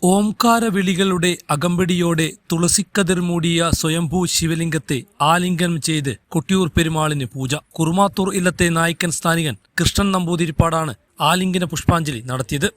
ഓംകാരവിളികളുടെ അകമ്പടിയോടെ തുളസിക്കതിർ മൂടിയ സ്വയംഭൂ ശിവലിംഗത്തെ ആലിംഗനം ചെയ്ത് കൊട്ടിയൂർ പെരുമാളിന് പൂജ. കുറുമാത്തൂർ ഇല്ലത്തെ നായ്ക്കൻ സ്ഥാനികൻ കൃഷ്ണൻ നമ്പൂതിരിപ്പാടാണ് ആലിംഗന പുഷ്പാഞ്ജലി നടത്തിയത്.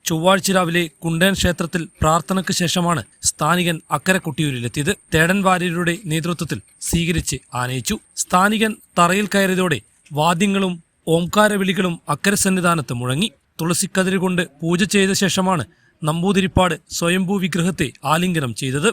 ചൊവ്വാഴ്ച രാവിലെ കുണ്ടേൻ ക്ഷേത്രത്തിൽ പ്രാർത്ഥനയ്ക്ക് ശേഷമാണ് സ്ഥാനികൻ അക്കരെ കൊട്ടിയൂരിലെത്തിയത്. തേടൻ വാര്യരുടെ നേതൃത്വത്തിൽ സ്വീകരിച്ച് ആനയിച്ചു. സ്ഥാനികൻ തറയിൽ കയറിയതോടെ വാദ്യങ്ങളും ഓംകാരവിളികളും അക്കരെ സന്നിധാനത്ത് മുഴങ്ങി. തുളസിക്കതിരുകൊണ്ട് പൂജ ചെയ്ത ശേഷമാണ് നമ്പൂതിരിപ്പാട് സ്വയംഭൂ വിഗ്രഹത്തെ ആലിംഗനം ചെയ്തത്.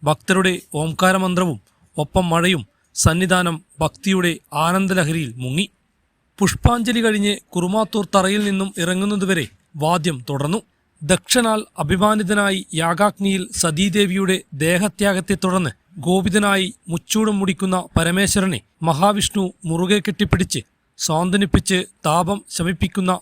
ഭക്തരുടെ ഓംകാരമന്ത്രവും ഒപ്പം മഴയും സന്നിധാനം ഭക്തിയുടെ ആനന്ദലഹരിയിൽ മുങ്ങി. പുഷ്പാഞ്ജലി കഴിഞ്ഞ് കുറുമാത്തൂർ തറയിൽ നിന്നും ഇറങ്ങുന്നതുവരെ വാദ്യം തുടർന്നു. ദക്ഷനാൽ അഭിമാനിതനായി യാഗാഗ്നിയിൽ സതീദേവിയുടെ ദേഹത്യാഗത്തെ തുടർന്ന് ഗോപിതനായി മുച്ചൂടും മുടിക്കുന്ന പരമേശ്വരനെ മഹാവിഷ്ണു മുറുകെ കെട്ടിപ്പിടിച്ച് സാന്ത്വനിപ്പിച്ച് താപം ശമിപ്പിക്കുന്ന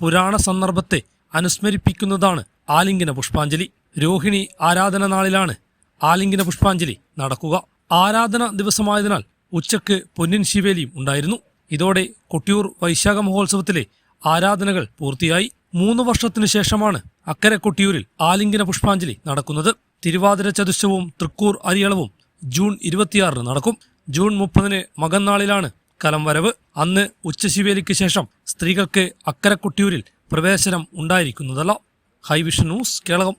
പുരാണ സന്ദർഭത്തെ അനുസ്മരിപ്പിക്കുന്നതാണ് ആലിംഗന പുഷ്പാഞ്ജലി. രോഹിണി ആരാധന നാളിലാണ് ആലിംഗന പുഷ്പാഞ്ജലി നടക്കുക. ആരാധന ദിവസമായതിനാൽ ഉച്ചയ്ക്ക് പൊന്നിൻ ശിവേലിയും ഉണ്ടായിരുന്നു. ഇതോടെ കൊട്ടിയൂർ വൈശാഖ മഹോത്സവത്തിലെ ആരാധനകൾ പൂർത്തിയായി. 3 വർഷത്തിനു ശേഷമാണ് അക്കരെ കൊട്ടിയൂരിൽ ആലിംഗന പുഷ്പാഞ്ജലി നടക്കുന്നത്. തിരുവാതിര ചതുശവും തൃക്കൂർ അരിയളവും ജൂൺ 26 നടക്കും. ജൂൺ 30 മകന്നാളിലാണ് കലം വരവ്. അന്ന് ഉച്ചശിവേലിക്ക് ശേഷം സ്ത്രീകൾക്ക് അക്കരെ കൊട്ടിയൂരിൽ പ്രവേശനം ഉണ്ടായിരിക്കുന്നതല്ല. ഹൈവിഷൻ ന്യൂസ്, കേരളം.